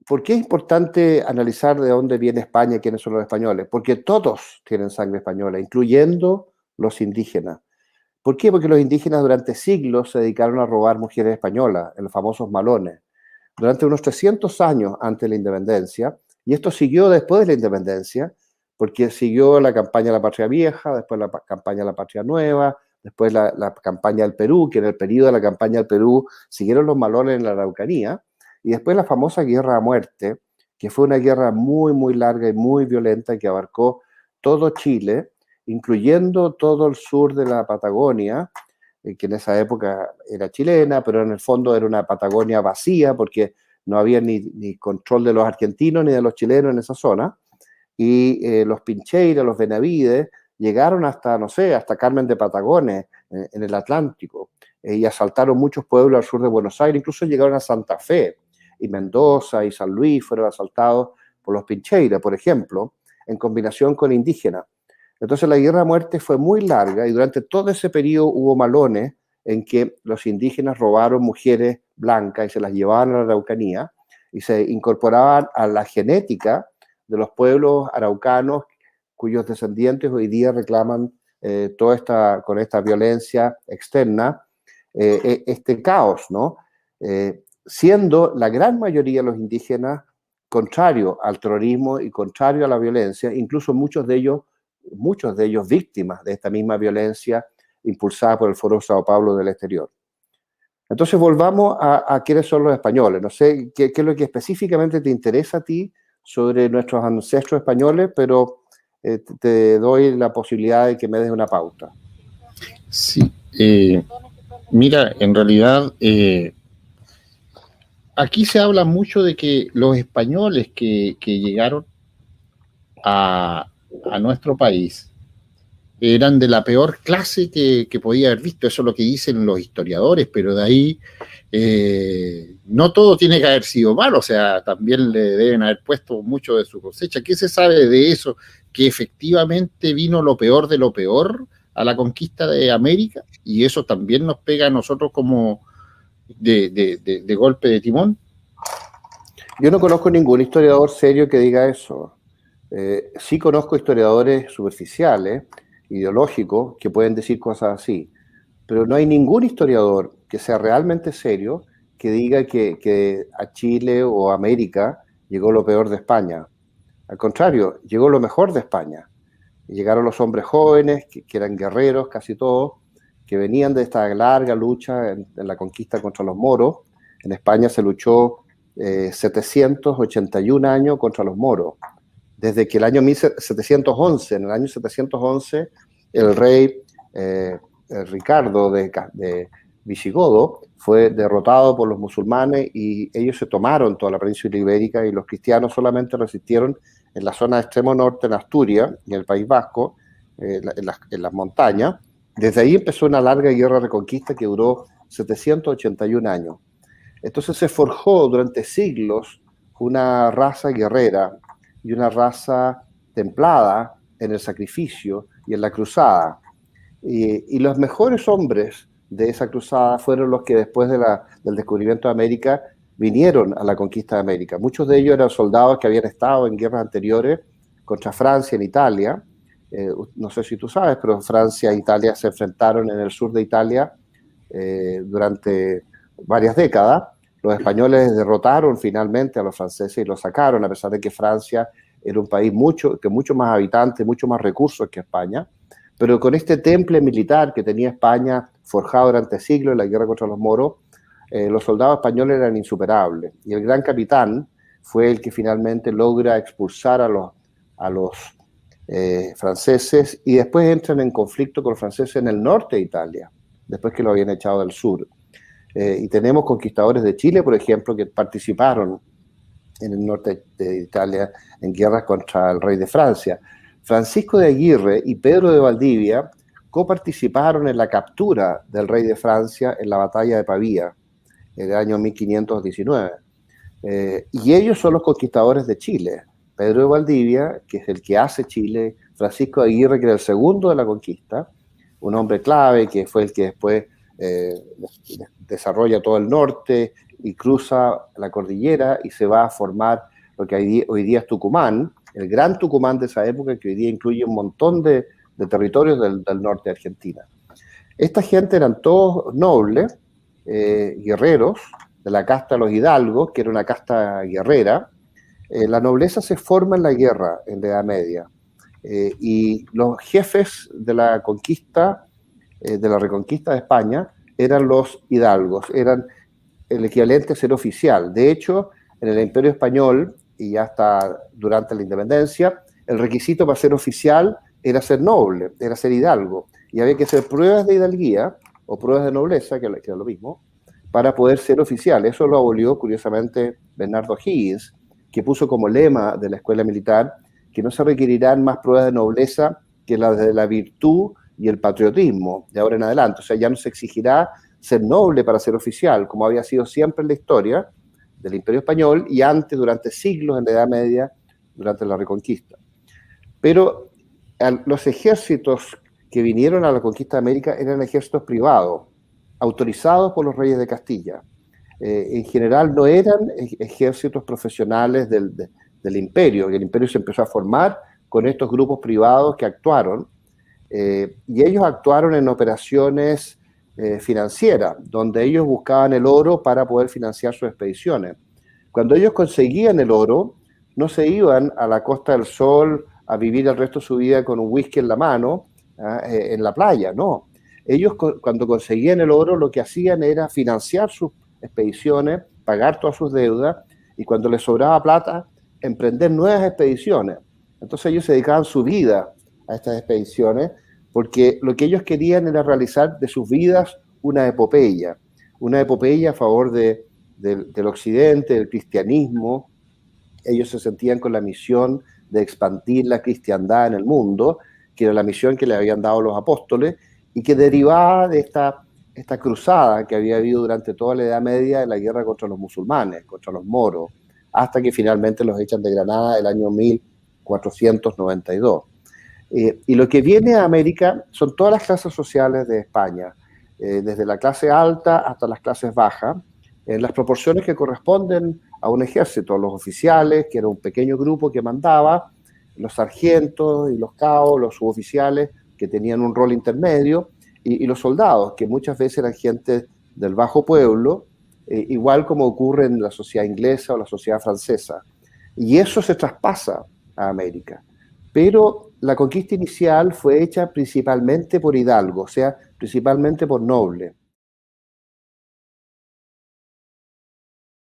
¿por qué es importante analizar de dónde viene España y quiénes son los españoles? Porque todos tienen sangre española, incluyendo los indígenas. ¿Por qué? Porque los indígenas durante siglos se dedicaron a robar mujeres españolas, en los famosos malones, durante unos 300 años antes de la independencia, y esto siguió después de la independencia, porque siguió la campaña de la Patria Vieja, después la campaña de la Patria Nueva, después la campaña del Perú, que en el periodo de la campaña del Perú siguieron los malones en la Araucanía, y después la famosa Guerra a Muerte, que fue una guerra muy, muy larga y muy violenta que abarcó todo Chile, incluyendo todo el sur de la Patagonia, que en esa época era chilena, pero en el fondo era una Patagonia vacía porque no había ni control de los argentinos ni de los chilenos en esa zona. Y los Pincheiros, los Benavides, llegaron hasta, no sé, hasta Carmen de Patagones, en el Atlántico, y asaltaron muchos pueblos al sur de Buenos Aires, incluso llegaron a Santa Fe, y Mendoza y San Luis fueron asaltados por los Pincheiros, por ejemplo, en combinación con indígenas. Entonces la guerra a muerte fue muy larga y durante todo ese periodo hubo malones en que los indígenas robaron mujeres blancas y se las llevaban a la Araucanía y se incorporaban a la genética de los pueblos araucanos cuyos descendientes hoy día reclaman con esta violencia externa, este caos, ¿no? Siendo la gran mayoría de los indígenas contrarios al terrorismo y contrarios a la violencia, incluso muchos de ellos víctimas de esta misma violencia impulsada por el Foro Sao Paulo del Exterior. Entonces volvamos a quiénes son los españoles. No sé qué es lo que específicamente te interesa a ti sobre nuestros ancestros españoles, pero te doy la posibilidad de que me des una pauta. Sí, mira, en realidad aquí se habla mucho de que los españoles que llegaron a nuestro país eran de la peor clase que podía haber visto. Eso es lo que dicen los historiadores, pero de ahí no todo tiene que haber sido malo, o sea, también le deben haber puesto mucho de su cosecha. ¿Qué se sabe de eso? Que efectivamente vino lo peor de lo peor a la conquista de América, y eso también nos pega a nosotros como de golpe de timón. Yo no conozco ningún historiador serio que diga eso. Sí conozco historiadores superficiales, ideológicos, que pueden decir cosas así, pero no hay ningún historiador que sea realmente serio que diga que a Chile o a América llegó lo peor de España. Al contrario, llegó lo mejor de España. Llegaron los hombres jóvenes, que eran guerreros casi todos, que venían de esta larga lucha en la conquista contra los moros. En España se luchó 781 años contra los moros. Desde que el año 1711, en el año 711, el rey Ricardo de Visigodo fue derrotado por los musulmanes y ellos se tomaron toda la península ibérica y los cristianos solamente resistieron en la zona extremo norte, en Asturias y en el País Vasco, en las montañas. Desde ahí empezó una larga guerra de reconquista que duró 781 años. Entonces se forjó durante siglos una raza guerrera y una raza templada en el sacrificio y en la cruzada. Y los mejores hombres de esa cruzada fueron los que después del descubrimiento de América vinieron a la conquista de América. Muchos de ellos eran soldados que habían estado en guerras anteriores contra Francia en Italia. No sé si tú sabes, pero Francia e Italia se enfrentaron en el sur de Italia durante varias décadas. Los españoles derrotaron finalmente a los franceses y los sacaron, a pesar de que Francia era un país mucho más habitantes, mucho más recursos que España, pero con este temple militar que tenía España forjado durante siglos en la guerra contra los moros, los soldados españoles eran insuperables. Y el gran capitán fue el que finalmente logra expulsar a los franceses y después entran en conflicto con los franceses en el norte de Italia, después que lo habían echado del sur. Y tenemos conquistadores de Chile, por ejemplo, que participaron en el norte de Italia en guerras contra el rey de Francia. Francisco de Aguirre y Pedro de Valdivia coparticiparon en la captura del rey de Francia en la batalla de Pavía, en el año 1519. Y ellos son los conquistadores de Chile. Pedro de Valdivia, que es el que hace Chile, Francisco de Aguirre, que era el segundo de la conquista, un hombre clave, que fue el que después desarrolla todo el norte y cruza la cordillera y se va a formar lo que hoy día es Tucumán, el gran Tucumán de esa época, que hoy día incluye un montón de territorios del norte de Argentina. Esta gente eran todos nobles, guerreros, de la casta de los hidalgos, que era una casta guerrera. La nobleza se forma en la guerra, en la Edad Media, y los jefes de la conquista, de la reconquista de España, eran los hidalgos, eran el equivalente a ser oficial. De hecho, en el Imperio Español, y hasta durante la independencia, el requisito para ser oficial era ser noble, era ser hidalgo, y había que hacer pruebas de hidalguía o pruebas de nobleza, que era lo mismo, para poder ser oficial. Eso lo abolió, curiosamente, Bernardo Higgins, que puso como lema de la escuela militar que no se requerirán más pruebas de nobleza que las de la virtud y el patriotismo, de ahora en adelante. O sea, ya no se exigirá ser noble para ser oficial, como había sido siempre en la historia del Imperio Español y antes, durante siglos, en la Edad Media, durante la Reconquista. Pero los ejércitos que vinieron a la conquista de América eran ejércitos privados, autorizados por los reyes de Castilla. En general no eran ejércitos profesionales del imperio, y el imperio se empezó a formar con estos grupos privados que actuaron, y ellos actuaron en operaciones financieras, donde ellos buscaban el oro para poder financiar sus expediciones. Cuando ellos conseguían el oro, no se iban a la Costa del Sol a vivir el resto de su vida con un whisky en la mano, en la playa, no. Ellos cuando conseguían el oro lo que hacían era financiar sus expediciones, pagar todas sus deudas, y cuando les sobraba plata, emprender nuevas expediciones. Entonces ellos se dedicaban su vida a estas expediciones porque lo que ellos querían era realizar de sus vidas una epopeya a favor del occidente, del cristianismo. Ellos se sentían con la misión de expandir la cristiandad en el mundo, que era la misión que le habían dado los apóstoles y que derivaba de esta cruzada que había habido durante toda la Edad Media de la guerra contra los musulmanes, contra los moros, hasta que finalmente los echan de Granada el año 1492. Y lo que viene a América son todas las clases sociales de España, desde la clase alta hasta las clases bajas, en las proporciones que corresponden a un ejército, los oficiales, que era un pequeño grupo que mandaba, los sargentos y los cabos, los suboficiales, que tenían un rol intermedio, y los soldados, que muchas veces eran gente del bajo pueblo, igual como ocurre en la sociedad inglesa o la sociedad francesa. Y eso se traspasa a América. Pero la conquista inicial fue hecha principalmente por hidalgos, o sea, principalmente por nobles.